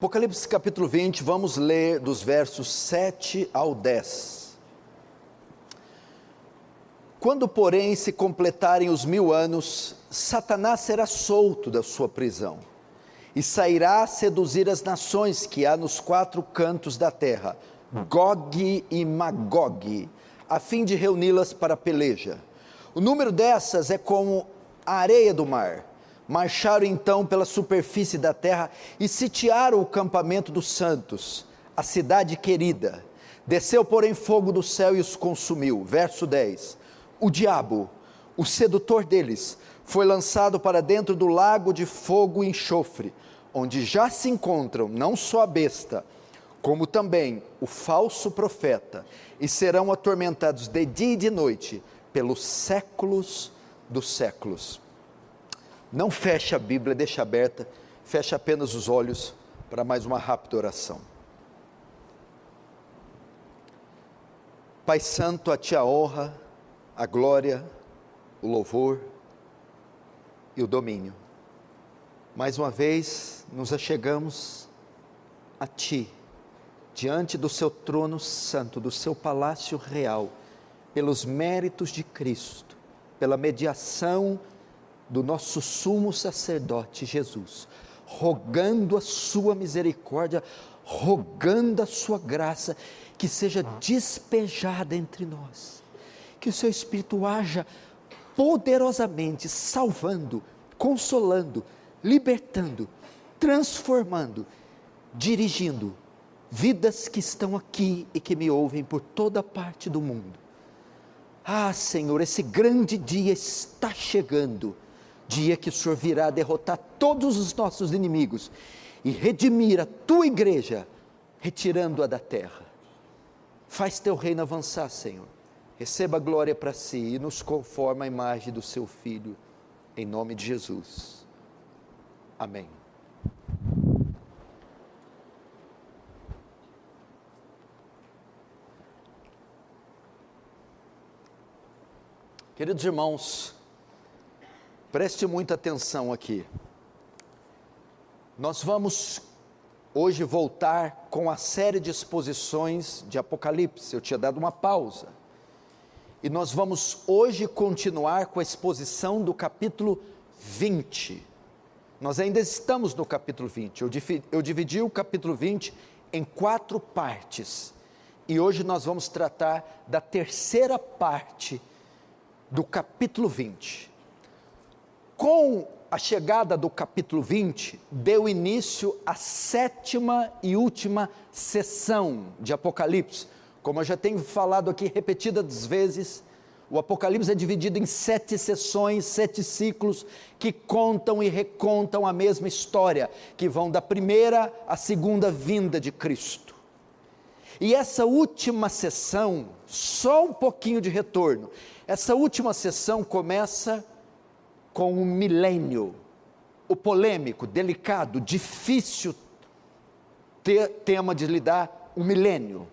Apocalipse capítulo 20, vamos ler dos versos 7 ao 10. Quando, porém, se completarem os 1000 anos, Satanás será solto da sua prisão, e sairá a seduzir as nações que há nos 4 cantos da terra, Gog e Magog, a fim de reuni-las para a peleja. O número dessas é como a areia do mar. Marcharam então pela superfície da terra e sitiaram o campamento dos santos, a cidade querida. Desceu, porém, fogo do céu e os consumiu. Verso 10. O diabo, o sedutor deles, foi lançado para dentro do lago de fogo e enxofre, onde já se encontram não só a besta, como também o falso profeta, e serão atormentados de dia e de noite, pelos séculos dos séculos. Não feche a Bíblia, deixa aberta, feche apenas os olhos para mais uma rápida oração. Pai Santo, a Ti a honra, a glória, o louvor e o domínio. Mais uma vez nos achegamos a Ti, diante do Seu trono santo, do Seu palácio real, pelos méritos de Cristo, pela mediação do nosso sumo sacerdote Jesus, rogando a sua misericórdia, rogando a sua graça, que seja despejada entre nós, que o seu Espírito haja poderosamente, salvando, consolando, libertando, transformando, dirigindo vidas que estão aqui e que me ouvem por toda parte do mundo. Ah, Senhor, esse grande dia está chegando, dia que o Senhor virá derrotar todos os nossos inimigos e redimir a Tua igreja, retirando-a da terra. Faz Teu reino avançar, Senhor. Receba a glória para Si e nos conforma a imagem do Seu Filho, em nome de Jesus. Amém. Queridos irmãos, preste muita atenção aqui. Nós vamos hoje voltar com a série de exposições de Apocalipse. Eu tinha dado uma pausa. E nós vamos hoje continuar com a exposição do capítulo 20. Nós ainda estamos no capítulo 20. Eu dividi o capítulo 20 em 4 partes. E hoje nós vamos tratar da terceira parte do capítulo 20. Com a chegada do capítulo 20, deu início à 7ª e última sessão de Apocalipse. Como eu já tenho falado aqui repetidas vezes, o Apocalipse é dividido em 7 sessões, 7 ciclos, que contam e recontam a mesma história, que vão da primeira à segunda vinda de Cristo. E essa última sessão, só um pouquinho de retorno, essa última sessão começa com um milênio, o polêmico, delicado, difícil tema de lidar, o milênio.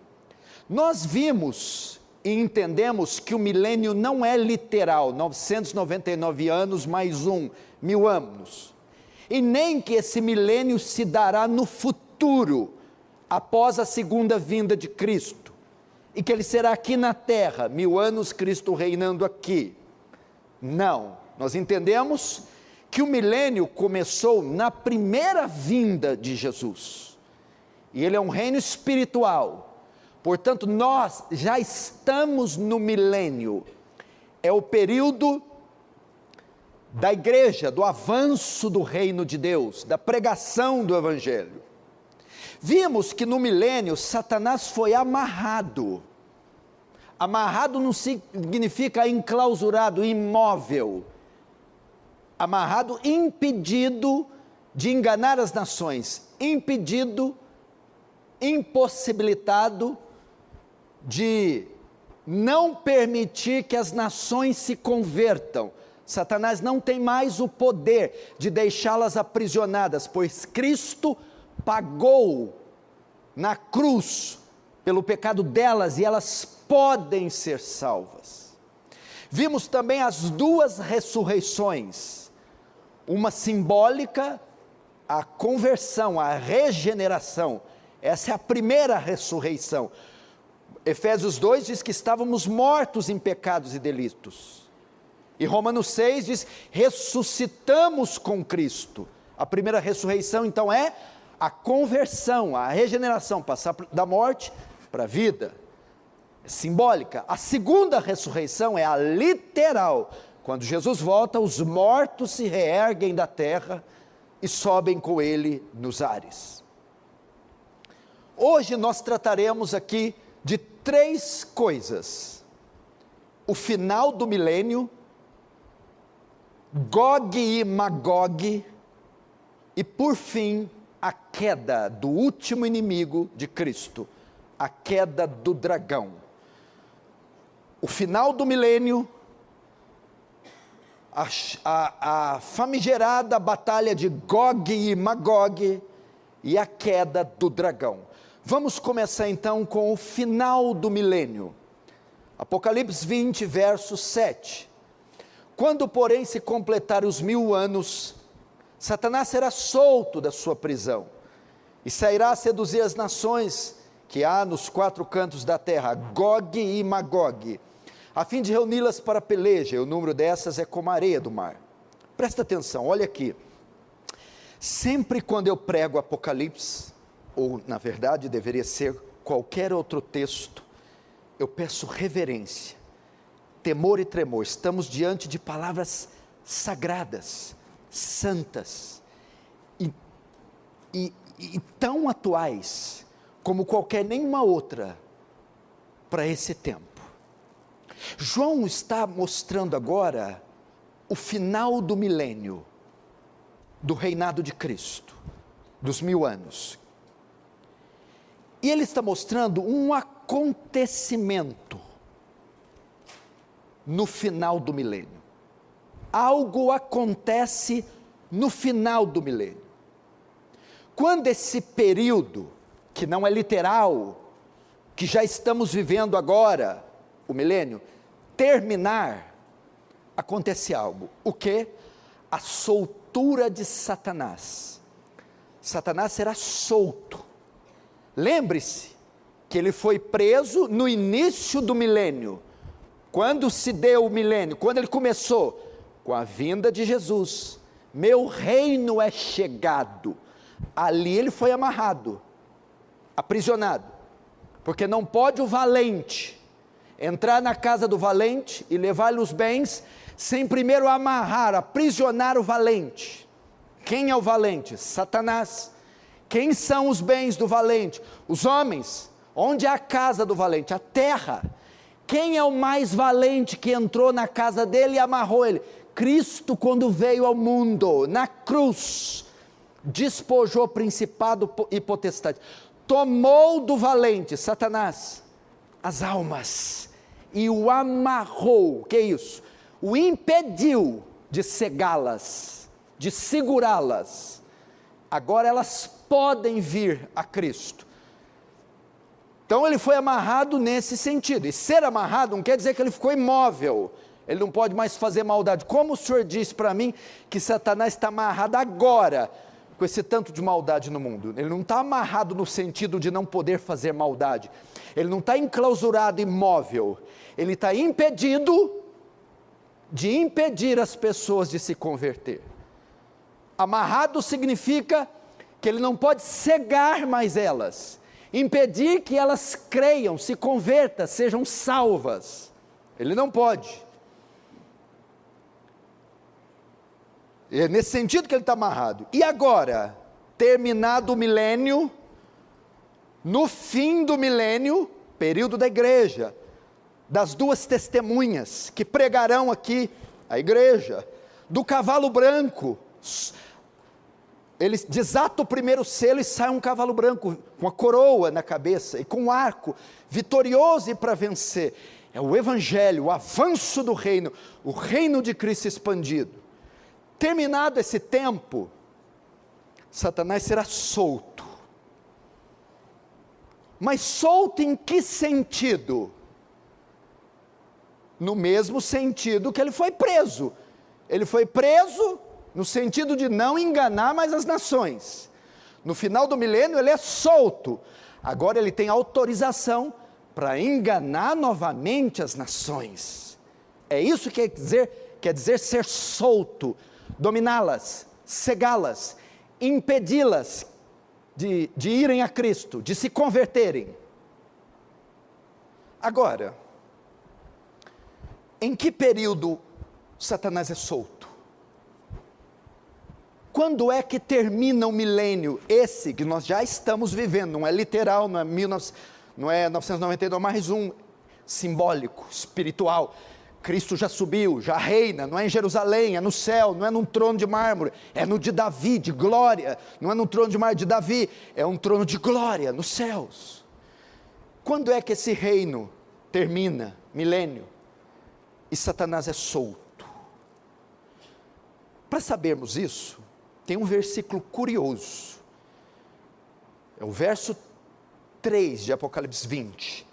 Nós vimos e entendemos que o milênio não é literal, 999 anos mais 1000 anos, e nem que esse milênio se dará no futuro, após a segunda vinda de Cristo, e que ele será aqui na terra, 1000 anos Cristo reinando aqui. Não, nós entendemos que o milênio começou na primeira vinda de Jesus, e ele é um reino espiritual, portanto nós já estamos no milênio, é o período da igreja, do avanço do reino de Deus, da pregação do evangelho. Vimos que no milênio Satanás foi amarrado. Amarrado não significa enclausurado, imóvel. Amarrado, impedido de enganar as nações, impedido, impossibilitado de não permitir que as nações se convertam. Satanás não tem mais o poder de deixá-las aprisionadas, pois Cristo pagou na cruz pelo pecado delas e elas podem ser salvas. Vimos também as 2 ressurreições, uma simbólica a conversão, a regeneração. Essa é a primeira ressurreição. Efésios 2 diz que estávamos mortos em pecados e delitos. E Romanos 6 diz, ressuscitamos com Cristo. A primeira ressurreição, então, é a conversão, a regeneração, passar da morte para a vida. É simbólica. A segunda ressurreição é a literal. Quando Jesus volta, os mortos se reerguem da terra e sobem com ele nos ares. Hoje nós trataremos aqui de 3 coisas: o final do milênio, Gog e Magog, e por fim, a queda do último inimigo de Cristo, a queda do dragão. O final do milênio, a famigerada batalha de Gog e Magog e a queda do dragão. Vamos começar então com o final do milênio. Apocalipse 20, verso 7. Quando, porém, se completarem os 1000 anos, Satanás será solto da sua prisão e sairá a seduzir as nações que há nos 4 cantos da terra, Gog e Magog, a fim de reuni-las para peleja, e o número dessas é como a areia do mar. Presta atenção, olha aqui. Sempre quando eu prego Apocalipse, ou na verdade deveria ser qualquer outro texto, eu peço reverência, temor e tremor. Estamos diante de palavras sagradas, santas e tão atuais como qualquer nenhuma outra para esse tempo. João está mostrando agora o final do milênio, do reinado de Cristo, dos 1000 anos. E ele está mostrando um acontecimento no final do milênio. Algo acontece no final do milênio. Quando esse período, que não é literal, que já estamos vivendo agora, o milênio, terminar, acontece algo. O quê? A soltura de Satanás. Satanás será solto. Lembre-se que ele foi preso no início do milênio. Quando se deu o milênio? Quando ele começou? Com a vinda de Jesus. Meu reino é chegado. Ali ele foi amarrado, aprisionado, porque não pode o valente entrar na casa do valente e levar-lhe os bens, sem primeiro amarrar, aprisionar o valente. Quem é o valente? Satanás. Quem são os bens do valente? Os homens. Onde é a casa do valente? A terra. Quem é o mais valente que entrou na casa dele e amarrou ele? Cristo, quando veio ao mundo, na cruz, despojou principado e potestade, tomou do valente, Satanás, as almas, e o amarrou. Que é isso? O impediu de cegá-las, de segurá-las. Agora elas podem vir a Cristo. Então ele foi amarrado nesse sentido, e ser amarrado não quer dizer que ele ficou imóvel, ele não pode mais fazer maldade. Como o Senhor disse para mim que Satanás está amarrado agora, com esse tanto de maldade no mundo? Ele não está amarrado no sentido de não poder fazer maldade, ele não está enclausurado, imóvel, ele está impedido de impedir as pessoas de se converter. Amarrado significa que ele não pode cegar mais elas, impedir que elas creiam, se convertam, sejam salvas. Ele não pode. É nesse sentido que ele está amarrado. E agora, terminado o milênio, no fim do milênio, período da igreja, das 2 testemunhas que pregarão aqui a igreja, do cavalo branco, ele desata o primeiro selo e sai um cavalo branco, com a coroa na cabeça e com um arco, vitorioso e para vencer. É o evangelho, o avanço do reino, o reino de Cristo expandido. Terminado esse tempo, Satanás será solto. Mas solto em que sentido? No mesmo sentido que ele foi preso. Ele foi preso no sentido de não enganar mais as nações. No final do milênio ele é solto, agora ele tem autorização para enganar novamente as nações. É isso que quer dizer ser solto, dominá-las, cegá-las, impedi-las de irem a Cristo, de se converterem. Agora, em que período Satanás é solto? Quando é que termina o milênio? Esse que nós já estamos vivendo, não é literal, não é 999 mais um, simbólico, espiritual. Cristo já subiu, já reina, não é em Jerusalém, é no céu, não é num trono de mármore, é no de Davi, de glória, não é num trono de mármore de Davi, é um trono de glória, nos céus. Quando é que esse reino termina, milênio, e Satanás é solto? Para sabermos isso, tem um versículo curioso, é o verso 3 de Apocalipse 20,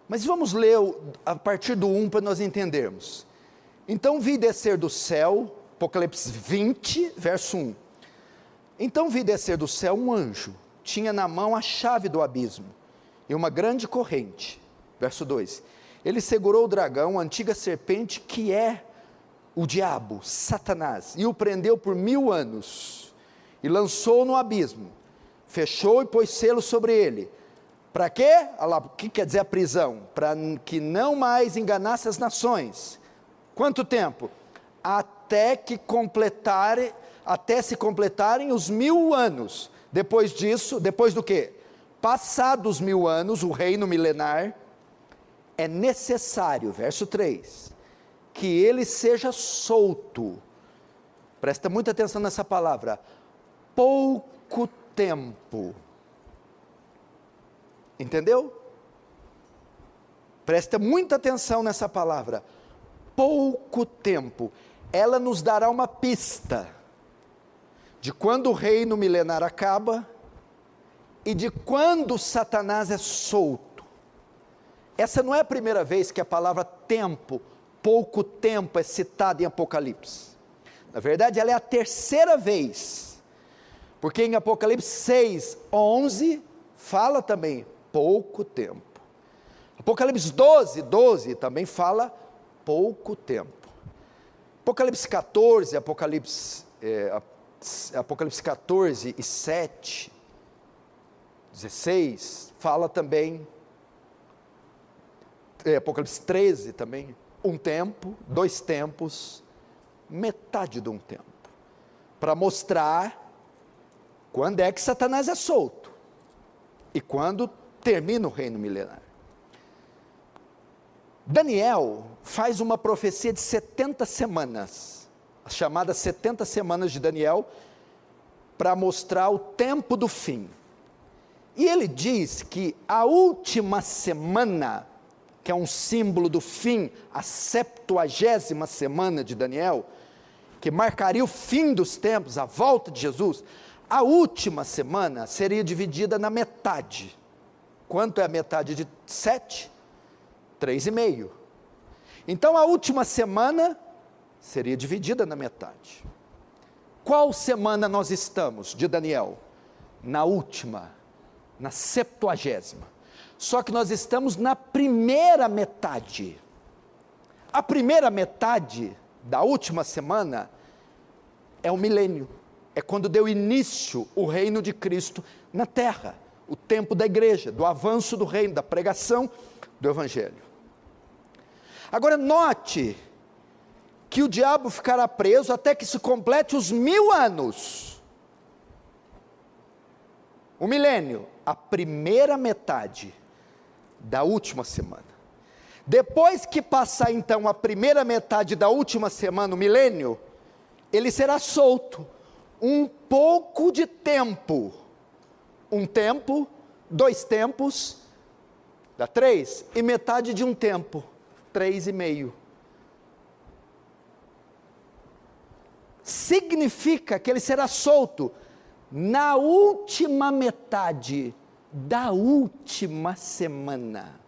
mas vamos ler a partir do 1 para nós entendermos. Então vi descer do céu, Apocalipse 20, verso 1, então vi descer do céu um anjo, tinha na mão a chave do abismo, e uma grande corrente, verso 2, ele segurou o dragão, a antiga serpente, que é o diabo, Satanás, e o prendeu por 1000 anos, e lançou no abismo, fechou e pôs selo sobre ele. Para quê? Olha lá, o que quer dizer a prisão? Para que não mais enganasse as nações. Quanto tempo? Até se completarem os 1000 anos. Depois disso, depois do quê? Passados 1000 anos, o reino milenar, é necessário, verso 3, que ele seja solto. Presta muita atenção nessa palavra, pouco tempo. Entendeu? Presta muita atenção nessa palavra, pouco tempo. Ela nos dará uma pista de quando o reino milenar acaba e de quando Satanás é solto. Essa não é a primeira vez que a palavra tempo, pouco tempo, é citada em Apocalipse. Na verdade, ela é a terceira vez, porque em Apocalipse 6, 11, fala também pouco tempo. Apocalipse 12, 12 também fala pouco tempo. Apocalipse 14, Apocalipse 14 e 7, 16, fala também, Apocalipse 13 também, um tempo, 2 tempos, metade de um tempo, para mostrar quando é que Satanás é solto, e quando termina o reino milenar. Daniel faz uma profecia de 70 semanas, as chamadas 70 semanas de Daniel, para mostrar o tempo do fim. E ele diz que a última semana, que é um símbolo do fim, a 70ª semana de Daniel, que marcaria o fim dos tempos, a volta de Jesus, a última semana seria dividida na metade. Quanto é a metade de 7? 3,5. Então a última semana seria dividida na metade. Qual semana nós estamos de Daniel? Na última, na 70ª. Só que nós estamos na primeira metade. A primeira metade da última semana é o milênio. É quando deu início o reino de Cristo na terra. O tempo da igreja, do avanço do reino, da pregação do evangelho. Agora note que o diabo ficará preso até que se complete os 1000 anos. O milênio, a primeira metade da última semana. Depois que passar então a primeira metade da última semana, o milênio, ele será solto. Um pouco de tempo. Um tempo, 2 tempos, dá 3, e metade de um tempo, 3,5. Significa que ele será solto na última metade da última semana.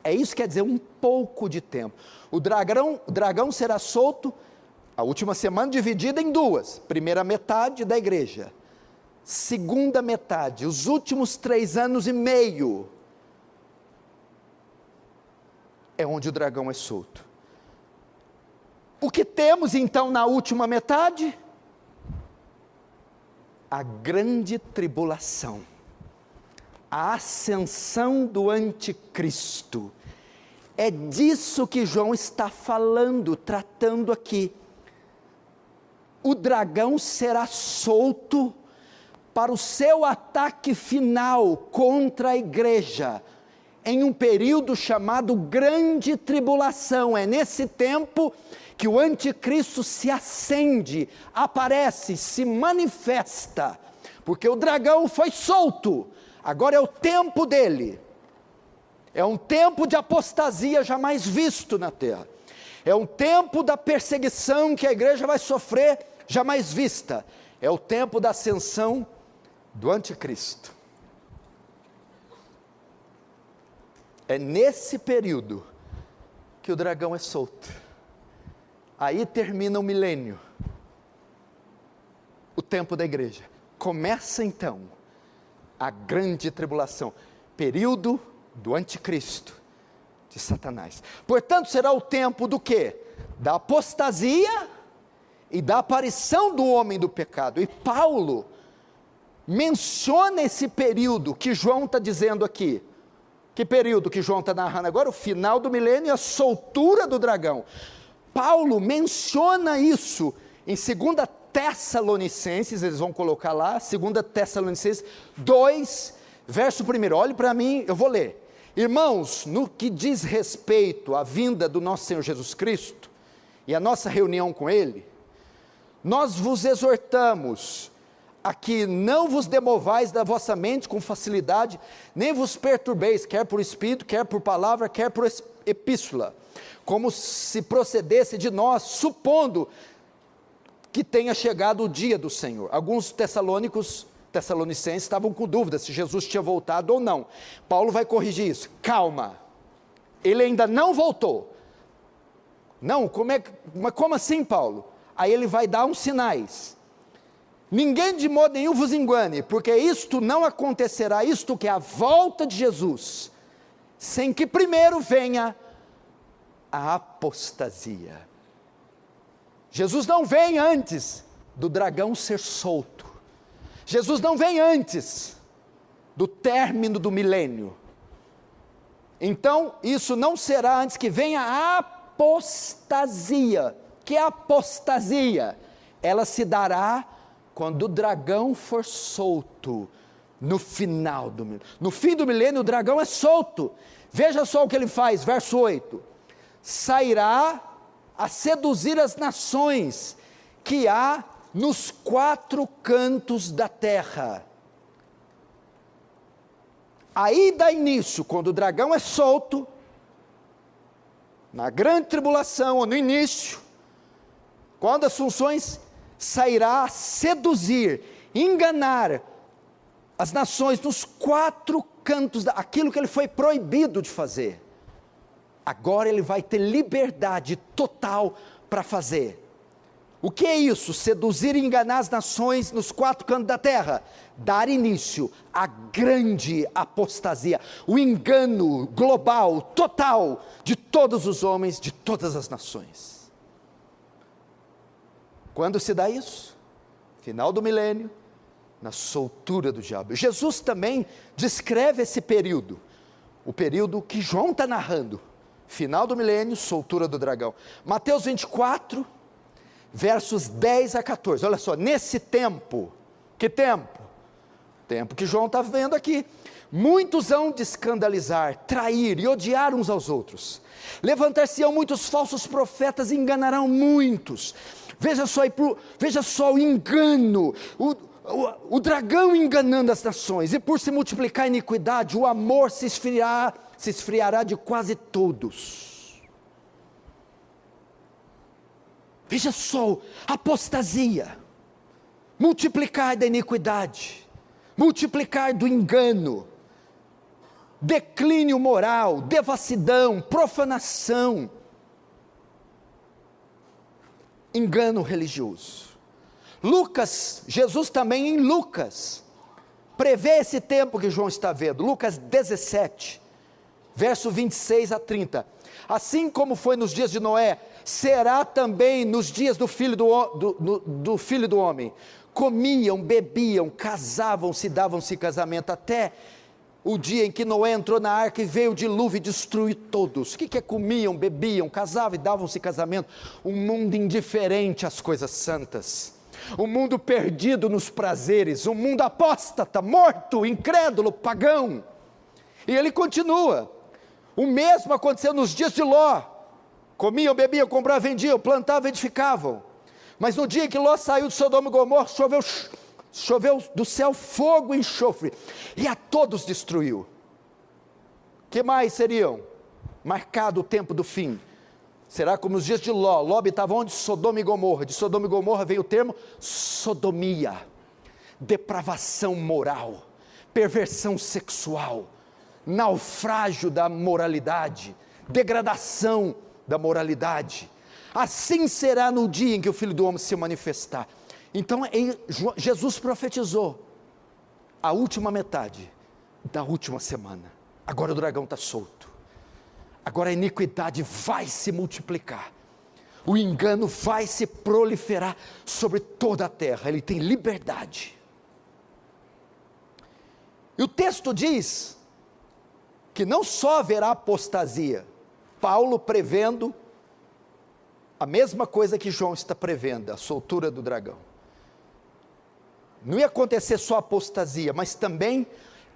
É isso que quer dizer um pouco de tempo. O dragão será solto A última semana dividida em duas: primeira metade da igreja, segunda metade, os últimos 3 anos e meio, é onde o dragão é solto. O que temos então na última metade? A grande tribulação, a ascensão do anticristo. É disso que João está falando, tratando aqui. O dragão será solto para o seu ataque final contra a igreja, em um período chamado grande tribulação. É nesse tempo que o anticristo se acende, aparece, se manifesta, porque o dragão foi solto, agora é o tempo dele. É um tempo de apostasia jamais visto na terra. É um tempo da perseguição que a igreja vai sofrer, jamais vista. É o tempo da ascensão do anticristo. É nesse período que o dragão é solto. Aí termina o milênio, o tempo da igreja. Começa então a grande tribulação, período do anticristo, de Satanás. Portanto, será o tempo do quê? Da apostasia e da aparição do homem do pecado. E Paulo menciona esse período que João está dizendo aqui. Que período que João está narrando agora? O final do milênio e a soltura do dragão. Paulo menciona isso em 2 Tessalonicenses, eles vão colocar lá, 2 Tessalonicenses 2, verso 1, olhe para mim, eu vou ler. Irmãos, no que diz respeito à vinda do nosso Senhor Jesus Cristo, e a nossa reunião com Ele, nós vos exortamos, a que não vos demovais da vossa mente com facilidade, nem vos perturbeis, quer por espírito, quer por palavra, quer por epístola, como se procedesse de nós, supondo que tenha chegado o dia do Senhor. Alguns tessalonicenses estavam com dúvida se Jesus tinha voltado ou não. Paulo vai corrigir isso. Calma, ele ainda não voltou. Não, mas como assim, Paulo? Aí ele vai dar uns sinais. Ninguém de modo nenhum vos engane, porque isto não acontecerá, isto que é a volta de Jesus, sem que primeiro venha a apostasia. Jesus não vem antes do dragão ser solto. Jesus não vem antes do término do milênio. Então, isso não será antes que venha a apostasia. Que é apostasia? Ela se dará quando o dragão for solto, no final do milênio. No fim do milênio o dragão é solto. Veja só o que ele faz, verso 8. Sairá a seduzir as nações que há nos 4 cantos da terra. Aí dá início, quando o dragão é solto, na grande tribulação, ou no início, quando as funções sairá a seduzir, enganar as nações nos 4 cantos, aquilo que ele foi proibido de fazer. Agora ele vai ter liberdade total para fazer. O que é isso? Seduzir e enganar as nações nos 4 cantos da terra. Dar início à grande apostasia, o engano global, total, de todos os homens, de todas as nações. Quando se dá isso? Final do milênio, na soltura do diabo. Jesus também descreve esse período, o período que João está narrando. Final do milênio, soltura do dragão. Mateus 24, versos 10 a 14. Olha só, nesse tempo, que tempo? Tempo que João está vendo aqui. Muitos hão de escandalizar, trair e odiar uns aos outros. Levantar-se-ão muitos falsos profetas e enganarão muitos. Veja só o engano, o dragão enganando as nações. E por se multiplicar a iniquidade, o amor se esfriará de quase todos. Veja só, apostasia, multiplicar da iniquidade, multiplicar do engano, declínio moral, devassidão, profanação. engano religioso. Jesus também em Lucas, prevê esse tempo que João está vendo. Lucas 17, verso 26 a 30. Assim como foi nos dias de Noé, será também nos dias do Filho do Homem. Comiam, bebiam, casavam-se, davam-se casamento, até o dia em que Noé entrou na arca e veio o dilúvio e destruiu todos. O que é comiam, bebiam, casavam e davam-se casamento? Um mundo indiferente às coisas santas, um mundo perdido nos prazeres, um mundo apóstata, morto, incrédulo, pagão. E ele continua, o mesmo aconteceu nos dias de Ló. Comiam, bebiam, compravam, vendiam, plantavam, edificavam. Mas no dia que Ló saiu de Sodoma e Gomorra, choveu do céu fogo e enxofre, e a todos destruiu. Que mais seriam? Marcado o tempo do fim. Será como nos dias de Ló. Ló habitava onde? Sodoma e Gomorra. De Sodoma e Gomorra veio o termo sodomia, depravação moral, perversão sexual, naufrágio da moralidade, degradação da moralidade. Assim será no dia em que o Filho do Homem se manifestar. Então Jesus profetizou a última metade da última semana. Agora o dragão está solto, agora a iniquidade vai se multiplicar, o engano vai se proliferar sobre toda a terra, ele tem liberdade. E o texto diz que não só haverá apostasia, Paulo prevendo a mesma coisa que João está prevendo, a soltura do dragão. Não ia acontecer só apostasia, mas também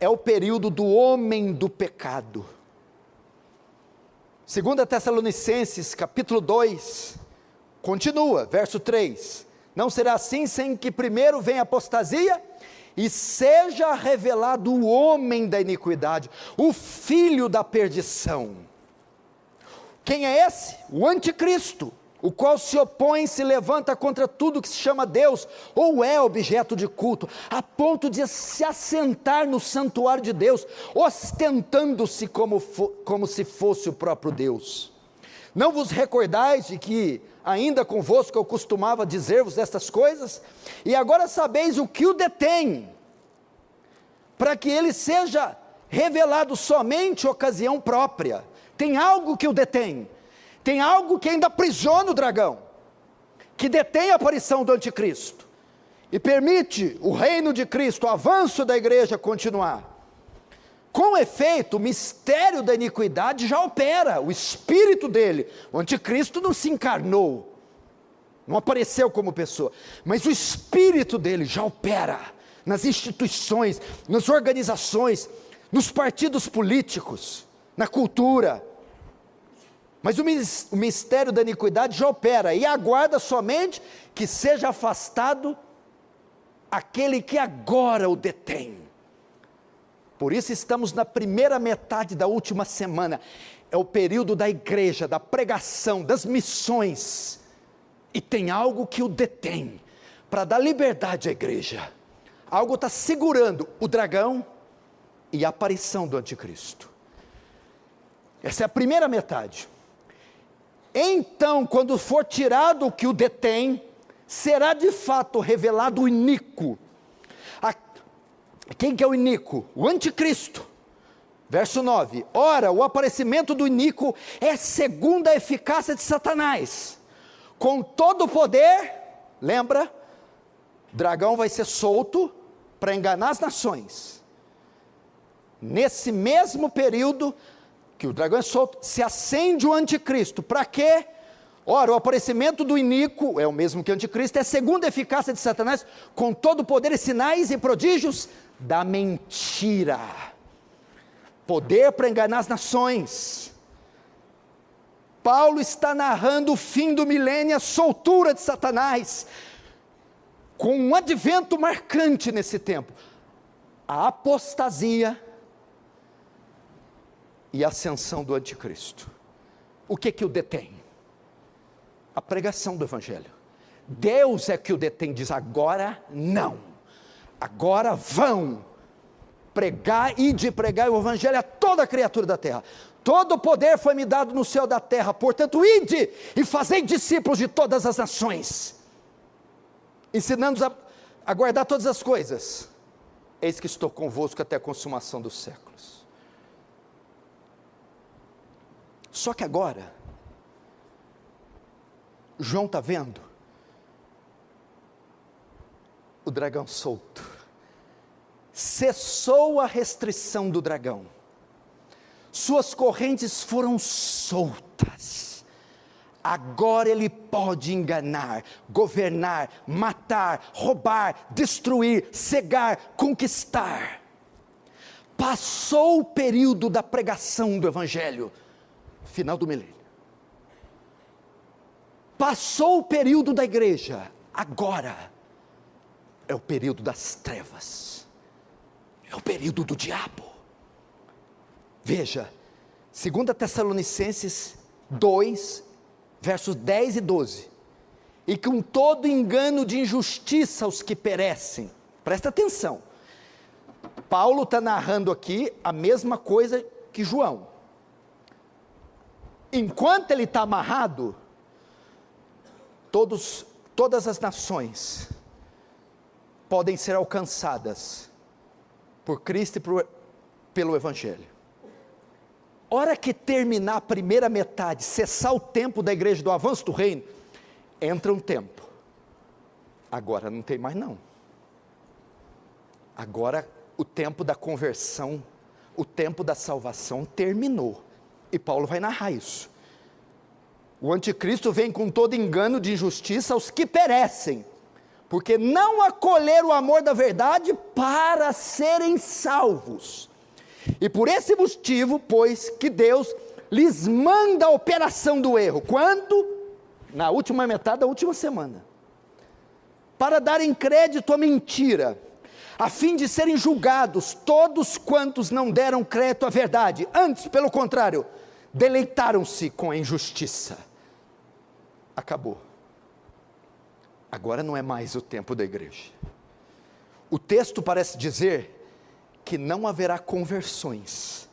é o período do homem do pecado. 2 Tessalonicenses capítulo 2, continua, verso 3, não será assim sem que primeiro venha a apostasia, e seja revelado o homem da iniquidade, o filho da perdição. Quem é esse? O anticristo, o qual se opõe e se levanta contra tudo que se chama Deus, ou é objeto de culto, a ponto de se assentar no santuário de Deus, ostentando-se como se fosse o próprio Deus. Não vos recordais de que ainda convosco eu costumava dizer-vos estas coisas? E agora sabeis o que o detém, para que ele seja revelado somente em ocasião própria. Tem algo que o detém, tem algo que ainda aprisiona o dragão, que detém a aparição do anticristo, e permite o reino de Cristo, o avanço da igreja continuar. Com efeito, o mistério da iniquidade já opera, o espírito dele, o anticristo não se encarnou, não apareceu como pessoa, mas o espírito dele já opera, nas instituições, nas organizações, nos partidos políticos, na cultura. Mas o mistério da iniquidade já opera, e aguarda somente que seja afastado aquele que agora o detém. Por isso estamos na primeira metade da última semana, é o período da igreja, da pregação, das missões, e tem algo que o detém, para dar liberdade à igreja. Algo está segurando o dragão e a aparição do anticristo. Essa é a primeira metade. Então, quando for tirado o que o detém, será de fato revelado o iníquo. Quem que é o iníquo? O anticristo. Verso 9, ora, o aparecimento do iníquo é segundo a eficácia de Satanás, com todo o poder, lembra, dragão vai ser solto para enganar as nações. Nesse mesmo período que o dragão é solto, se acende o anticristo. Para quê? Ora, o aparecimento do iníquo é o mesmo que o anticristo, é segundo a eficácia de Satanás, com todo o poder e sinais e prodígios da mentira. Poder para enganar as nações. Paulo está narrando o fim do milênio, a soltura de Satanás, com um advento marcante nesse tempo, a apostasia e a ascensão do anticristo. O que o detém? A pregação do evangelho. Deus é que o detém, diz agora não, agora vão, pregar e de pregar o evangelho a toda criatura da terra. Todo poder foi me dado no céu e da terra, portanto, ide e fazei discípulos de todas as nações, ensinando-os a guardar todas as coisas. Eis que estou convosco até a consumação dos séculos. Só que agora, João está vendo o dragão solto. Cessou a restrição do dragão. Suas correntes foram soltas. Agora ele pode enganar, governar, matar, roubar, destruir, cegar, conquistar. Passou o período da pregação do evangelho, final do milênio. Passou o período da igreja, agora é o período das trevas, é o período do diabo. Veja, 2 Tessalonicenses 2, versos 10 e 12, e com todo engano de injustiça aos que perecem, presta atenção, Paulo está narrando aqui a mesma coisa que João. Enquanto ele está amarrado, todas as nações podem ser alcançadas por Cristo e pelo evangelho. Hora que terminar a primeira metade, cessar o tempo da igreja do avanço do reino, entra um tempo. Agora não tem mais não. Agora o tempo da conversão, o tempo da salvação terminou. E Paulo vai narrar isso. O anticristo vem com todo engano de injustiça aos que perecem, porque não acolheram o amor da verdade para serem salvos. E por esse motivo, pois, que Deus lhes manda a operação do erro. Quando? Na última metade da última semana. Para darem crédito à mentira, a fim de serem julgados todos quantos não deram crédito à verdade. Antes, pelo contrário, deleitaram-se com a injustiça. Acabou. Agora não é mais o tempo da igreja. O texto parece dizer que não haverá conversões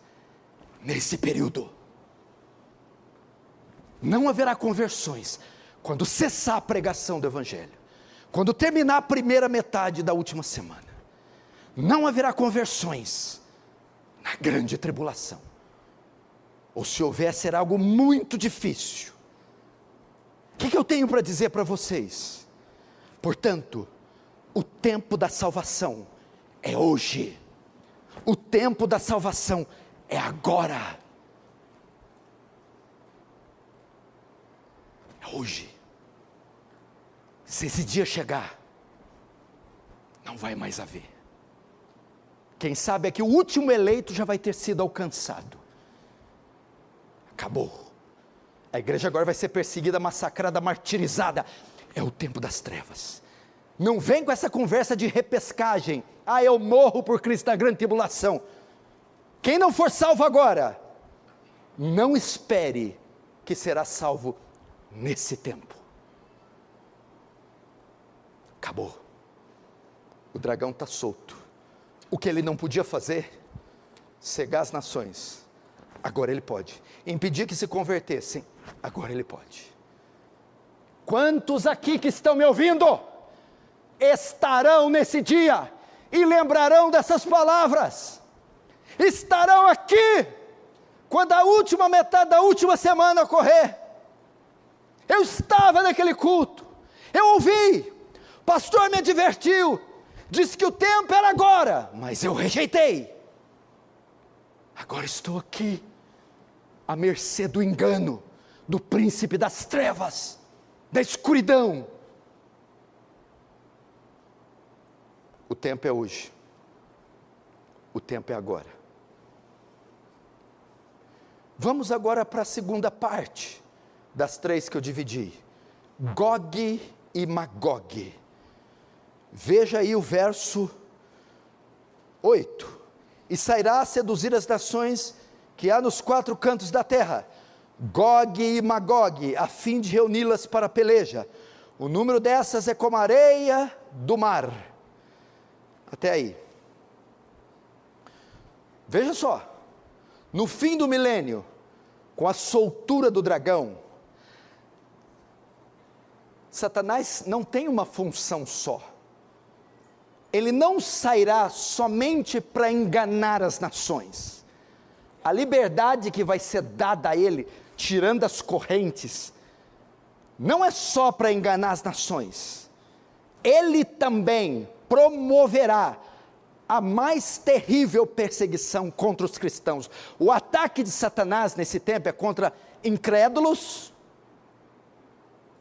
nesse período. Não haverá conversões quando cessar a pregação do evangelho, quando terminar a primeira metade da última semana. Não haverá conversões na grande tribulação, ou se houver, será algo muito difícil. O que eu tenho para dizer para vocês? Portanto, o tempo da salvação é hoje. O tempo da salvação é agora. É hoje. Se esse dia chegar, não vai mais haver. Quem sabe é que o último eleito já vai ter sido alcançado. Acabou. A igreja agora vai ser perseguida, massacrada, martirizada. É o tempo das trevas. Não vem com essa conversa de repescagem. Eu morro por Cristo na grande tribulação. Quem não for salvo agora, não espere que será salvo nesse tempo. Acabou. O dragão está solto. O que ele não podia fazer, cegar as nações, agora ele pode. Impedir que se convertessem, agora ele pode. Quantos aqui que estão me ouvindo estarão nesse dia e lembrarão dessas palavras? Estarão aqui quando a última metade da última semana ocorrer. Eu estava naquele culto, eu ouvi, o pastor me advertiu, disse que o tempo era agora, mas eu rejeitei. Agora estou aqui, à mercê do engano, do príncipe das trevas, da escuridão. O tempo é hoje, o tempo é agora. Vamos agora para a segunda parte, das três que eu dividi, Gog e Magog. Veja aí o verso 8, e sairá a seduzir as nações que há nos quatro cantos da terra, Gog e Magog, a fim de reuni-las para a peleja. O número dessas é como a areia do mar. Até aí. Veja só, no fim do milênio, com a soltura do dragão, Satanás não tem uma função só. Ele não sairá somente para enganar as nações. A liberdade que vai ser dada a ele, tirando as correntes, não é só para enganar as nações. Ele também promoverá a mais terrível perseguição contra os cristãos. O ataque de Satanás nesse tempo é contra incrédulos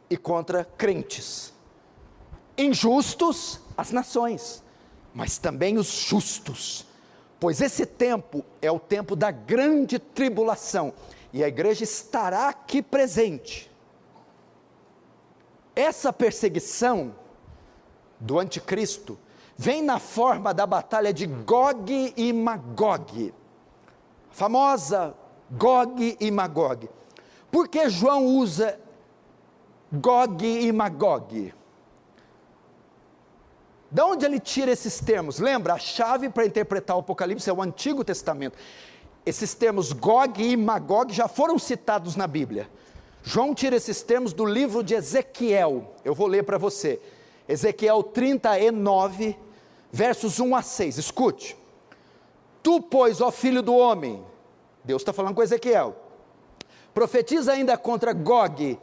e contra crentes. Injustos, as nações, mas também os justos, pois esse tempo é o tempo da grande tribulação, e a igreja estará aqui presente. Essa perseguição do anticristo vem na forma da batalha de Gog e Magog, famosa Gog e Magog. Por que João usa Gog e Magog? De onde ele tira esses termos? Lembra, a chave para interpretar o Apocalipse é o Antigo Testamento. Esses termos Gog e Magog já foram citados na Bíblia. João tira esses termos do livro de Ezequiel. Eu vou ler para você. Ezequiel 39, versos 1 a 6. Escute. Tu, pois, ó filho do homem, Deus está falando com Ezequiel, profetiza ainda contra Gog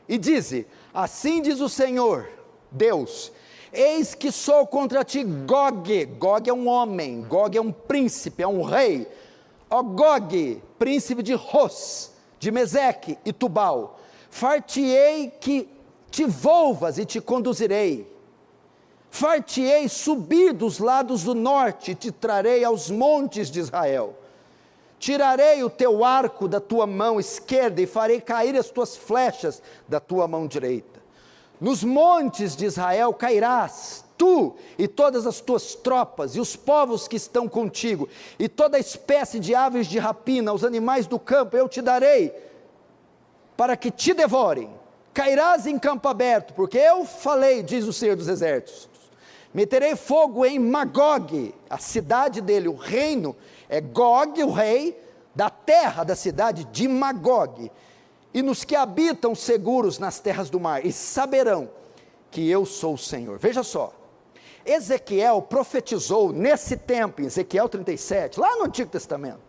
e dize: assim diz o Senhor, Deus, eis que sou contra ti Gog. Gog é um homem, Gog é um príncipe, é um rei. Ó Gog, príncipe de Ros, de Meseque e Tubal, far-te-ei que te volvas e te conduzirei, far-te-ei subir dos lados do norte, e te trarei aos montes de Israel, tirarei o teu arco da tua mão esquerda, e farei cair as tuas flechas da tua mão direita. Nos montes de Israel cairás, tu e todas as tuas tropas, e os povos que estão contigo, e toda espécie de aves de rapina, os animais do campo, eu te darei, para que te devorem. Cairás em campo aberto, porque eu falei, diz o Senhor dos Exércitos. Meterei fogo em Magog, a cidade dele, o reino, é Gog, o rei, da terra da cidade de Magog, e nos que habitam seguros nas terras do mar, e saberão que eu sou o Senhor. Veja só, Ezequiel profetizou nesse tempo, em Ezequiel 37, lá no Antigo Testamento,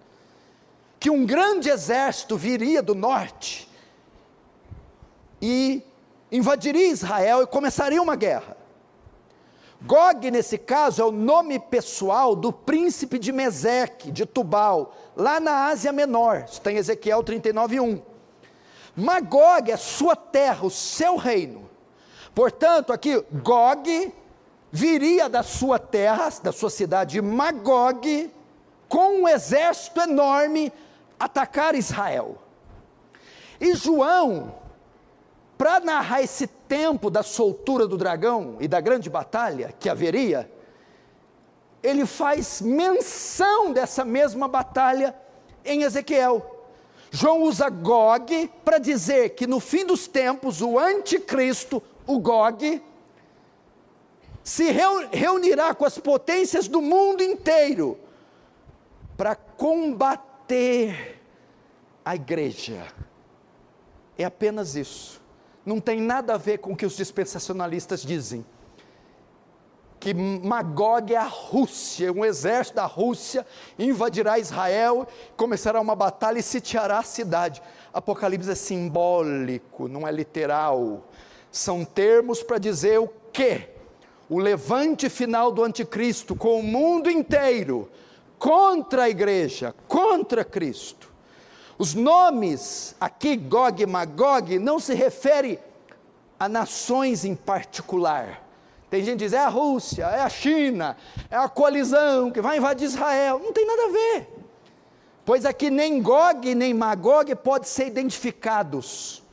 que um grande exército viria do norte, e invadiria Israel e começaria uma guerra. Gog, nesse caso, é o nome pessoal do príncipe de Meseque, de Tubal, lá na Ásia Menor. Isso está em Ezequiel 39:1. Magog é sua terra, o seu reino. Portanto, aqui, Gog viria da sua terra, da sua cidade Magog, com um exército enorme, atacar Israel. E João, para narrar esse tempo da soltura do dragão e da grande batalha que haveria, ele faz menção dessa mesma batalha em Ezequiel. João usa Gog para dizer que no fim dos tempos, o anticristo, o Gog, se reunirá com as potências do mundo inteiro para combater a igreja. É apenas isso. Não tem nada a ver com o que os dispensacionalistas dizem, que Magog é a Rússia, um exército da Rússia invadirá Israel, começará uma batalha e sitiará a cidade. Apocalipse é simbólico, não é literal, são termos para dizer o quê? O levante final do anticristo com o mundo inteiro, contra a igreja, contra Cristo. Os nomes aqui, Gog e Magog, não se refere a nações em particular. Tem gente que diz, é a Rússia, é a China, é a coalizão que vai invadir Israel. Não tem nada a ver. Pois aqui nem Gog nem Magog podem ser identificados,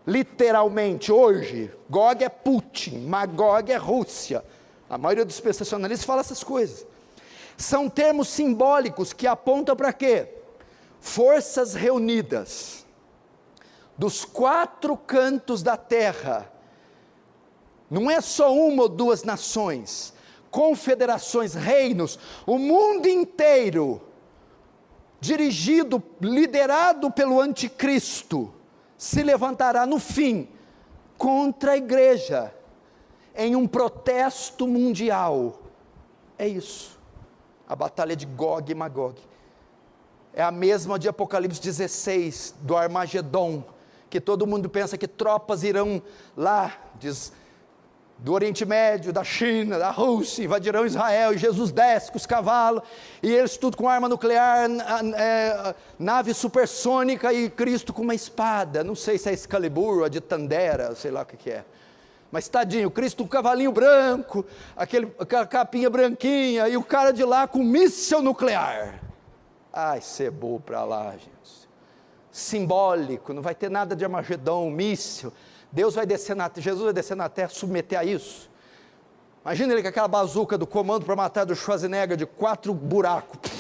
literalmente, hoje. Gog é Putin, Magog é Rússia. A maioria dos dispensacionalistas fala essas coisas. São termos simbólicos que apontam para quê? Forças reunidas dos quatro cantos da terra. Não é só uma ou duas nações, confederações, reinos, o mundo inteiro dirigido, liderado pelo anticristo, se levantará no fim contra a igreja, em um protesto mundial. É isso, a batalha de Gog e Magog, é a mesma de Apocalipse 16, do Armagedon, que todo mundo pensa que tropas irão lá, do Oriente Médio, da China, da Rússia, invadirão Israel, e Jesus desce com os cavalos, e eles tudo com arma nuclear, nave supersônica, e Cristo com uma espada, não sei se é Excalibur, ou a de Tandera, sei lá o que é, mas tadinho, Cristo com um cavalinho branco, aquela capinha branquinha, e o cara de lá com um míssil nuclear. Ai, cebou para lá, gente, simbólico, não vai ter nada de Armagedon, míssil. Jesus vai descer na terra, submeter a isso. Imagina ele com aquela bazuca do comando para matar do Schwarzenegger de 4 buracos.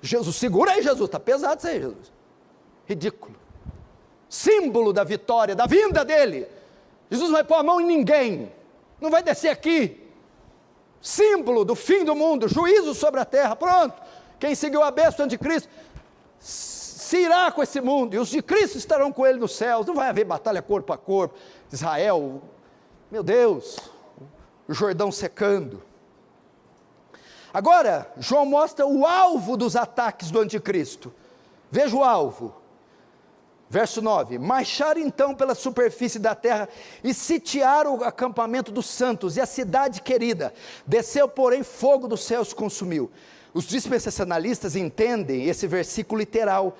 Jesus, segura aí, Jesus, está pesado isso aí, Jesus. Ridículo. Símbolo da vitória, da vinda dele. Jesus não vai pôr a mão em ninguém, não vai descer aqui. Símbolo do fim do mundo, juízo sobre a terra, pronto. Quem seguiu a besta do anticristo se irá com esse mundo, e os de Cristo estarão com ele nos céus. Não vai haver batalha corpo a corpo. Israel, meu Deus, o Jordão secando. Agora, João mostra o alvo dos ataques do anticristo. Veja o alvo, verso 9: marcharam então pela superfície da terra, e sitiaram o acampamento dos santos, e a cidade querida, desceu porém fogo dos céus, consumiu. Os dispensacionalistas entendem esse versículo literal,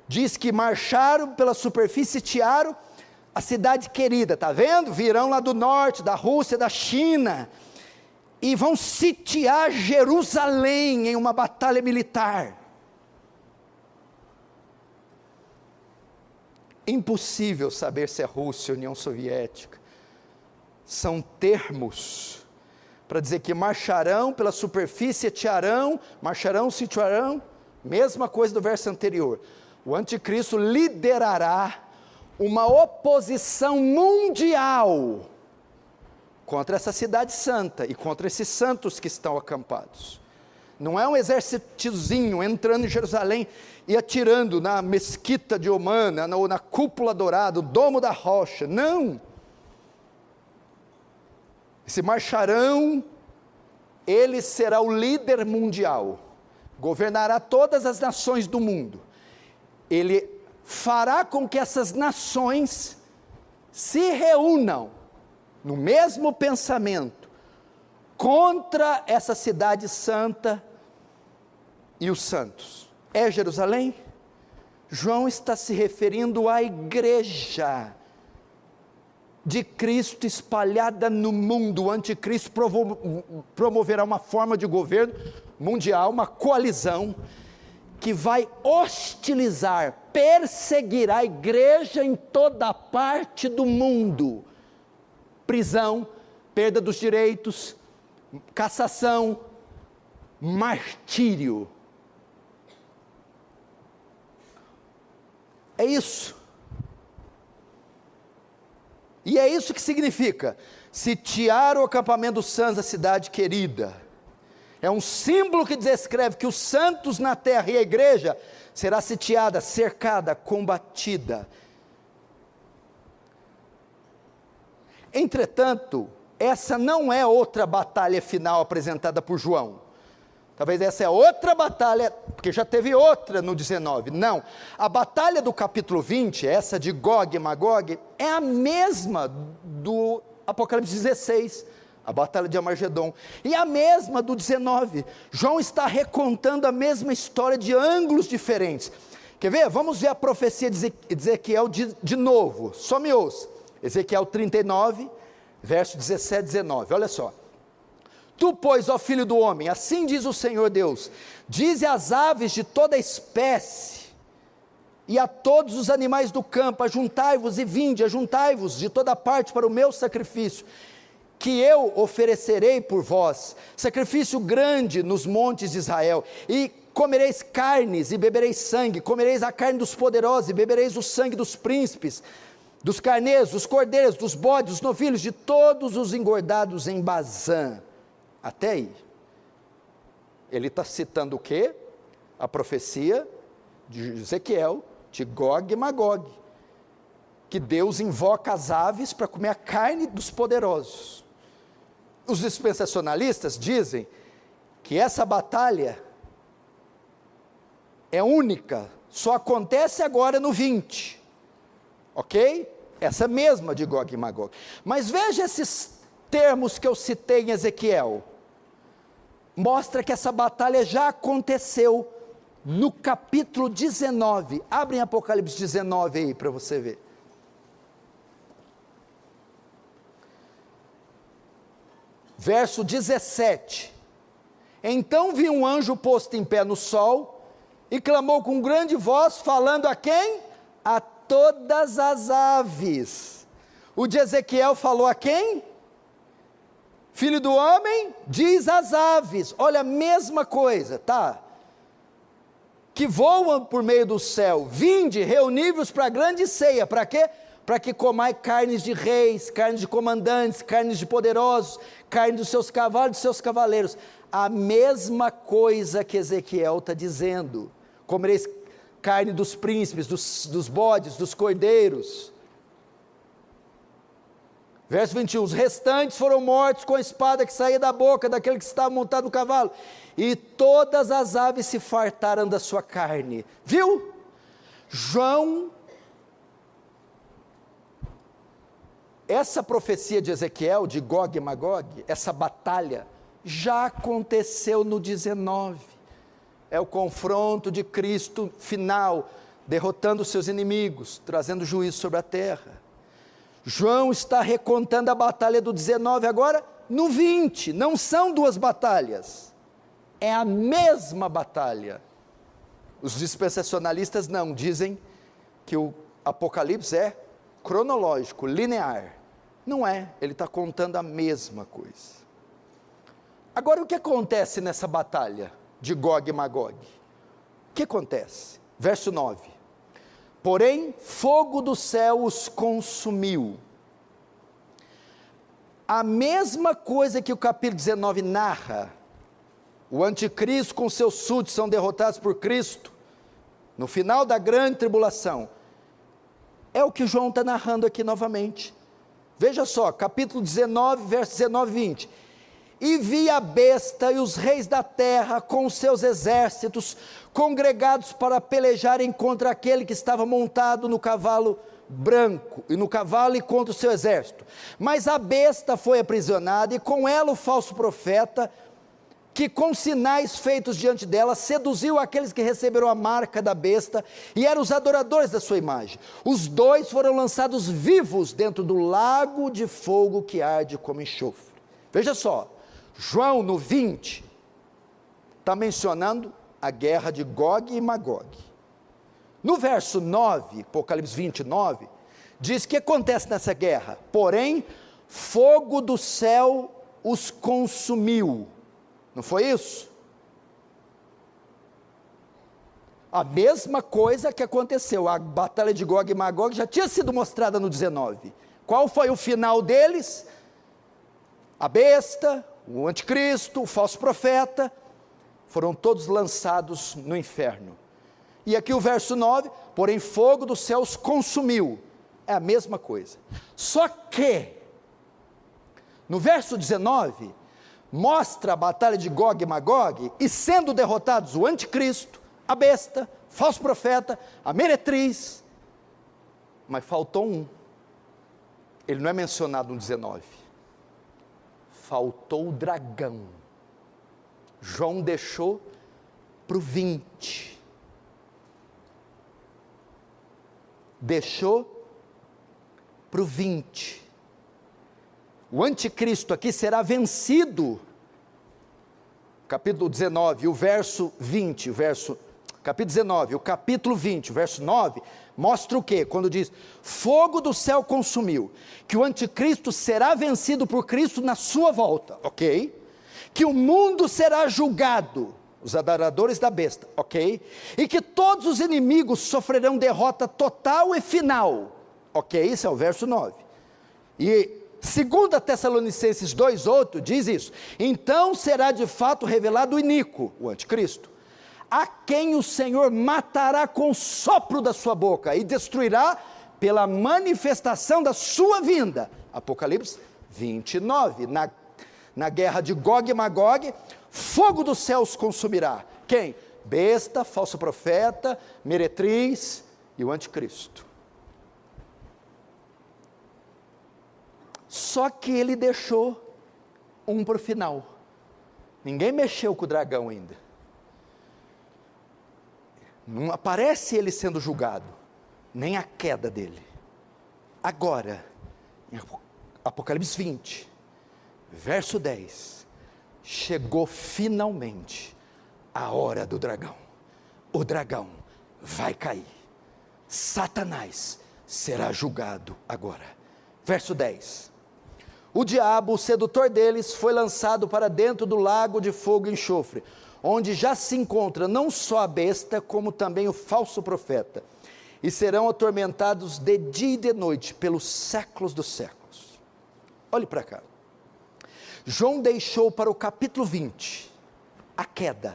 diz que marcharam pela superfície, sitiaram a cidade querida, está vendo? Virão lá do norte, da Rússia, da China, e vão sitiar Jerusalém em uma batalha militar. Impossível saber se é Rússia ou União Soviética, são termos para dizer que marcharão pela superfície, sitiarão, mesma coisa do verso anterior. O anticristo liderará uma oposição mundial contra essa cidade santa e contra esses santos que estão acampados. Não é um exércitozinho entrando em Jerusalém e atirando na mesquita de Omana, ou na cúpula dourada, o domo da rocha, não. Esse marcharão, ele será o líder mundial, governará todas as nações do mundo. Ele fará com que essas nações se reúnam no mesmo pensamento contra essa cidade santa e os santos. É Jerusalém? João está se referindo à igreja de Cristo espalhada no mundo. O anticristo promoverá uma forma de governo mundial, uma coalizão, que vai hostilizar, perseguir a igreja em toda parte do mundo. Prisão, perda dos direitos, cassação, martírio. É isso. E é isso que significa sitiar o acampamento dos santos da cidade querida. É um símbolo que descreve que os santos na terra e a igreja será sitiada, cercada, combatida. Entretanto, essa não é outra batalha final apresentada por João. Talvez essa é outra batalha, porque já teve outra no 19. Não, a batalha do capítulo 20, essa de Gog e Magog, é a mesma do Apocalipse 16, a batalha de Armagedon, e a mesma do 19. João está recontando a mesma história de ângulos diferentes. Quer ver? Vamos ver a profecia de Ezequiel de novo, só me ouça. Ezequiel 39, verso 17 e 19, olha só. Tu, pois, ó filho do homem, assim diz o Senhor Deus, dize às aves de toda espécie, e a todos os animais do campo, ajuntai-vos e vinde, ajuntai-vos de toda parte para o meu sacrifício, que eu oferecerei por vós, sacrifício grande nos montes de Israel, e comereis carnes e bebereis sangue, comereis a carne dos poderosos e bebereis o sangue dos príncipes, dos carneiros, dos cordeiros, dos bodes, dos novilhos, de todos os engordados em Bazã. Até aí, ele está citando o quê? A profecia de Ezequiel, de Gog e Magog, que Deus invoca as aves para comer a carne dos poderosos. Os dispensacionalistas dizem que essa batalha é única, só acontece agora no 20, ok? Essa mesma de Gog e Magog. Mas veja esses termos que eu citei em Ezequiel, mostra que essa batalha já aconteceu no capítulo 19, abrem Apocalipse 19 aí para você ver. Verso 17, então vi um anjo posto em pé no sol, e clamou com grande voz, falando a quem? A todas as aves. O de Ezequiel falou a quem? Filho do homem, diz às aves, olha a mesma coisa, tá? Que voam por meio do céu, vinde, reuni-vos para a grande ceia, para quê? Para que comai carnes de reis, carnes de comandantes, carnes de poderosos, carne dos seus cavalos e dos seus cavaleiros. A mesma coisa que Ezequiel está dizendo, comereis carne dos príncipes, dos bodes, dos cordeiros. Verso 21, os restantes foram mortos com a espada que saía da boca daquele que estava montado no cavalo, e todas as aves se fartaram da sua carne. Viu? João, essa profecia de Ezequiel, de Gog e Magog, essa batalha, já aconteceu no 19, é o confronto de Cristo final, derrotando seus inimigos, trazendo juízo sobre a terra. João está recontando a batalha do 19 agora no 20, não são duas batalhas, é a mesma batalha. Os dispensacionalistas não, dizem que o Apocalipse é cronológico, linear. Não é, ele está contando a mesma coisa. Agora o que acontece nessa batalha de Gog e Magog? O que acontece? Verso 9. Porém, fogo do céu os consumiu. A mesma coisa que o capítulo 19 narra, o anticristo com seus súditos são derrotados por Cristo, no final da grande tribulação, é o que João está narrando aqui novamente. Veja só, capítulo 19, verso 19 e 20. E vi a besta e os reis da terra com os seus exércitos, congregados para pelejarem contra aquele que estava montado no cavalo branco, e no cavalo e contra o seu exército. Mas a besta foi aprisionada, e com ela o falso profeta, que com sinais feitos diante dela, seduziu aqueles que receberam a marca da besta, e eram os adoradores da sua imagem. Os dois foram lançados vivos dentro do lago de fogo que arde como enxofre. Veja só, João no 20, está mencionando a guerra de Gog e Magog. No verso 9, Apocalipse 29, diz que acontece nessa guerra, porém, fogo do céu os consumiu. Não foi isso? A mesma coisa que aconteceu, a batalha de Gog e Magog já tinha sido mostrada no 19. Qual foi o final deles? A besta, o anticristo, o falso profeta, foram todos lançados no inferno. E aqui o verso 9, porém fogo dos céus consumiu, é a mesma coisa. Só que, no verso 19, mostra a batalha de Gog e Magog, e sendo derrotados o anticristo, a besta, falso profeta, a meretriz, mas faltou um, ele não é mencionado no 19, faltou o dragão. João deixou para o 20, deixou para o 20, o anticristo aqui será vencido, capítulo 19, o verso 20, capítulo 19, o capítulo 20, o verso 9, mostra o que? Quando diz, fogo do céu consumiu, que o anticristo será vencido por Cristo na sua volta, ok? Que o mundo será julgado, os adoradores da besta, ok? E que todos os inimigos sofrerão derrota total e final, ok? Isso é o verso 9, e 2 Tessalonicenses 2:8 diz isso, então será de fato revelado o iníquo, o anticristo, a quem o Senhor matará com o sopro da sua boca, e destruirá pela manifestação da sua vinda. Apocalipse 29, na guerra de Gog e Magog, fogo dos céus consumirá. Quem? Besta, falso profeta, meretriz e o anticristo. Só que ele deixou um para o final. Ninguém mexeu com o dragão ainda. Não aparece ele sendo julgado, nem a queda dele. Agora, em Apocalipse 20, verso 10, chegou finalmente a hora do dragão. O dragão vai cair. Satanás será julgado agora. Verso 10. O diabo, o sedutor deles, foi lançado para dentro do lago de fogo e enxofre, onde já se encontra não só a besta, como também o falso profeta, e serão atormentados de dia e de noite, pelos séculos dos séculos. Olhe para cá. João deixou para o capítulo 20, a queda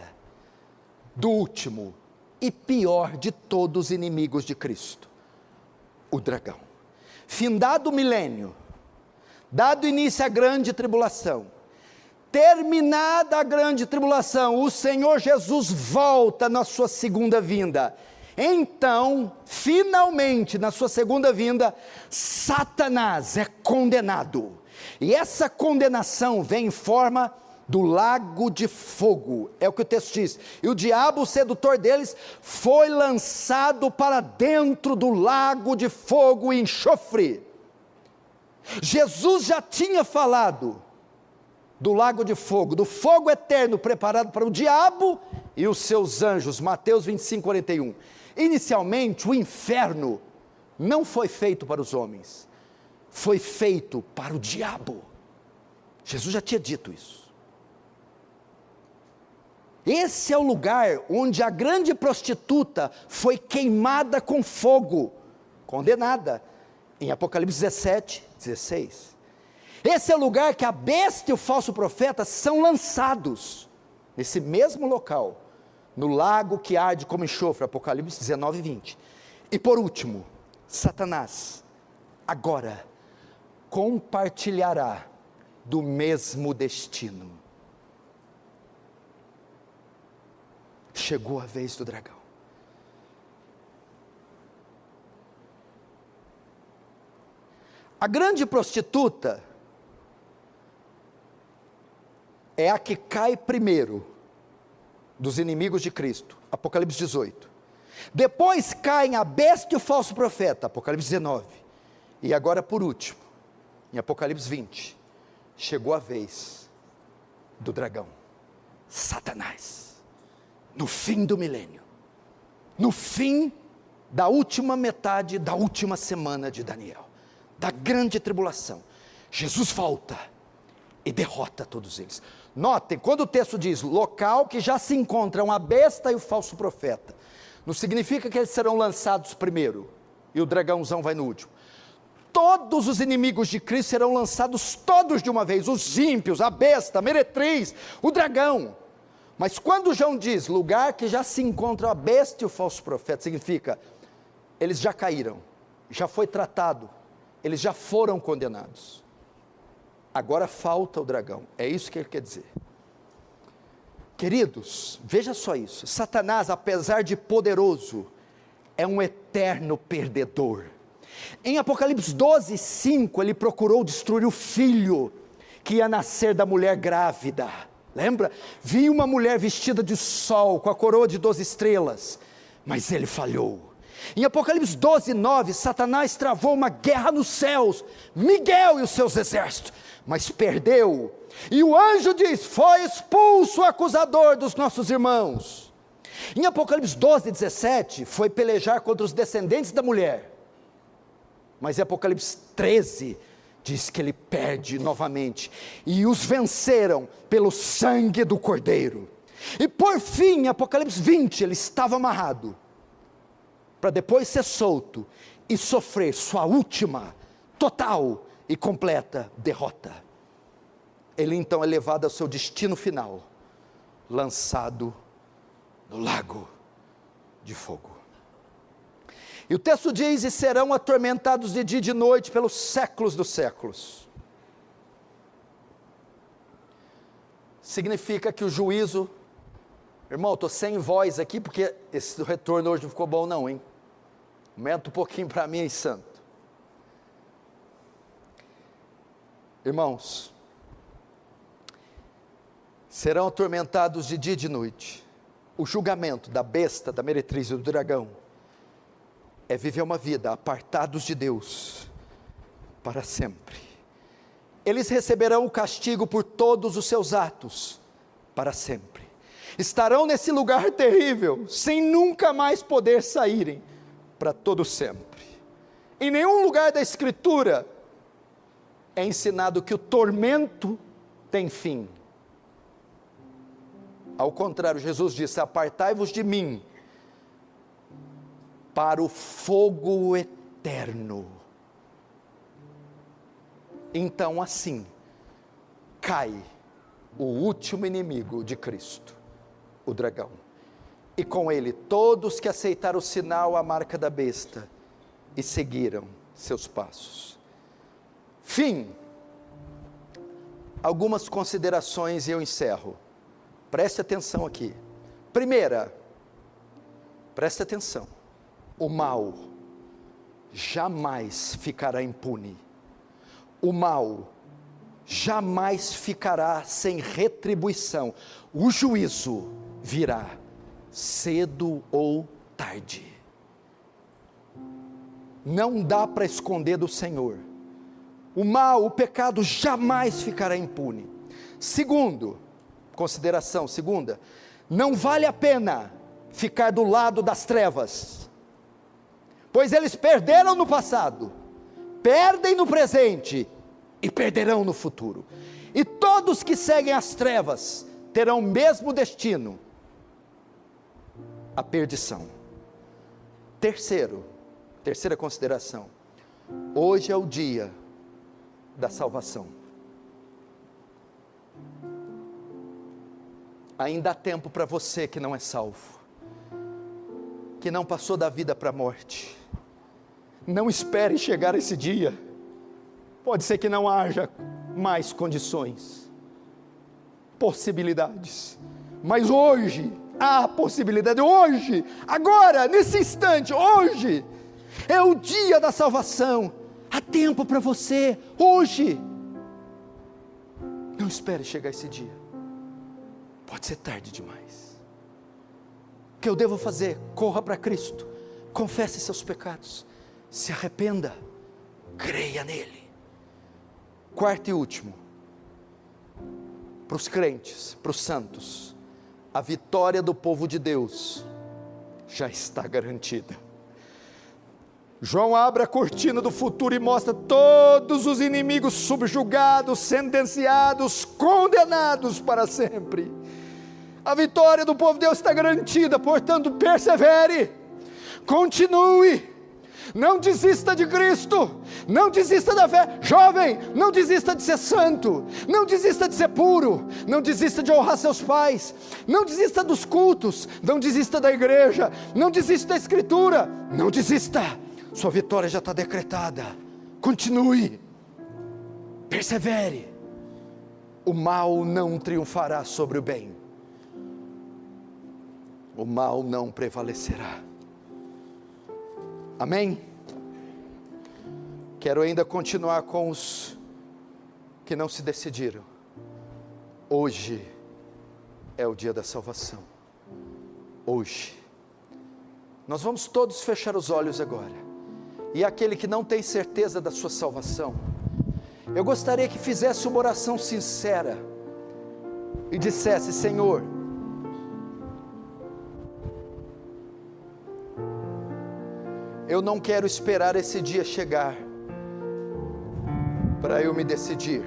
do último e pior de todos os inimigos de Cristo, o dragão. Findado o milênio, dado início à grande tribulação, terminada a grande tribulação, o Senhor Jesus volta na sua segunda vinda. Então, finalmente, na sua segunda vinda, Satanás é condenado. E essa condenação vem em forma do lago de fogo, é o que o texto diz. E o diabo, o sedutor deles, foi lançado para dentro do lago de fogo e enxofre. Jesus já tinha falado do lago de fogo, do fogo eterno preparado para o diabo e os seus anjos, Mateus 25, 41. Inicialmente, o inferno não foi feito para os homens, foi feito para o diabo. Jesus já tinha dito isso. Esse é o lugar onde a grande prostituta foi queimada com fogo, condenada, em Apocalipse 17, 16. Esse é o lugar que a besta e o falso profeta são lançados, nesse mesmo local, no lago que arde como enxofre, Apocalipse 19, 20. E por último, Satanás, agora, compartilhará do mesmo destino. Chegou a vez do dragão. A grande prostituta é a que cai primeiro dos inimigos de Cristo, Apocalipse 18. Depois caem a besta e o falso profeta, Apocalipse 19. E agora por último, em Apocalipse 20, chegou a vez do dragão, Satanás. No fim do milênio, no fim da última metade da última semana de Daniel, da grande tribulação, Jesus volta e derrota todos eles. Notem, quando o texto diz local que já se encontram a besta e o falso profeta, não significa que eles serão lançados primeiro e o dragãozão vai no último. Todos os inimigos de Cristo serão lançados todos de uma vez, os ímpios, a besta, a meretriz, o dragão. Mas quando João diz lugar que já se encontra a besta e o falso profeta, significa, eles já caíram, já foi tratado, eles já foram condenados. Agora falta o dragão, é isso que ele quer dizer. Queridos, veja só isso, Satanás, apesar de poderoso, é um eterno perdedor. Em Apocalipse 12, 5, ele procurou destruir o filho que ia nascer da mulher grávida. Lembra? Vi uma mulher vestida de sol, com a coroa de 12 estrelas, mas ele falhou. Em Apocalipse 12, 9, Satanás travou uma guerra nos céus, Miguel e os seus exércitos, mas perdeu. E o anjo diz, foi expulso o acusador dos nossos irmãos. Em Apocalipse 12, 17, foi pelejar contra os descendentes da mulher, mas em Apocalipse 13, diz que ele perde novamente, e os venceram pelo sangue do Cordeiro. E por fim, em Apocalipse 20, ele estava amarrado, para depois ser solto, e sofrer sua última, total e completa derrota. Ele então é levado ao seu destino final, lançado no lago de fogo. E o texto diz: e serão atormentados de dia e de noite pelos séculos dos séculos. Significa que o juízo, irmão, estou sem voz aqui, porque esse retorno hoje não ficou bom não, hein? Aumenta um pouquinho para mim aí, santo. Irmãos, serão atormentados de dia e de noite. O julgamento da besta, da meretriz e do dragão é viver uma vida apartados de Deus para sempre. Eles receberão o castigo por todos os seus atos para sempre. Estarão nesse lugar terrível, sem nunca mais poder saírem, para todo sempre. Em nenhum lugar da Escritura é ensinado que o tormento tem fim. Ao contrário, Jesus disse: apartai-vos de mim, para o fogo eterno. Então assim, cai o último inimigo de Cristo, o dragão. E com ele, todos que aceitaram o sinal, a marca da besta, e seguiram seus passos. Fim. Algumas considerações e eu encerro. Preste atenção aqui. Primeira, preste atenção. O mal jamais ficará impune. O mal jamais ficará sem retribuição. O juízo virá cedo ou tarde. Não dá para esconder do Senhor. O mal, o pecado jamais ficará impune. Segundo, consideração segunda, não vale a pena ficar do lado das trevas, pois eles perderam no passado, perdem no presente e perderão no futuro. E todos que seguem as trevas terão o mesmo destino: a perdição. Terceira consideração, hoje é o dia da salvação. Ainda há tempo para você que não é salvo, que não passou da vida para a morte. Não espere chegar esse dia. Pode ser que não haja mais condições, possibilidades, mas hoje há possibilidade. Hoje, agora, nesse instante, hoje é o dia da salvação. Há tempo para você, hoje. Não espere chegar esse dia, pode ser tarde demais. O que eu devo fazer? Corra para Cristo, confesse seus pecados, se arrependa, creia nele. Quarto e último, para os crentes, para os santos, a vitória do povo de Deus já está garantida. João abre a cortina do futuro e mostra todos os inimigos subjugados, sentenciados, condenados para sempre. A vitória do povo de Deus está garantida, portanto persevere, continue, não desista de Cristo, não desista da fé. Jovem, não desista de ser santo, não desista de ser puro, não desista de honrar seus pais, não desista dos cultos, não desista da igreja, não desista da escritura, não desista. Sua vitória já está decretada. Continue, persevere. O mal não triunfará sobre o bem, o mal não prevalecerá. Amém? Quero ainda continuar com os que não se decidiram. Hoje é o dia da salvação. Hoje. Nós vamos todos fechar os olhos agora. E aquele que não tem certeza da sua salvação, eu gostaria que fizesse uma oração sincera e dissesse: Senhor, eu não quero esperar esse dia chegar para eu me decidir.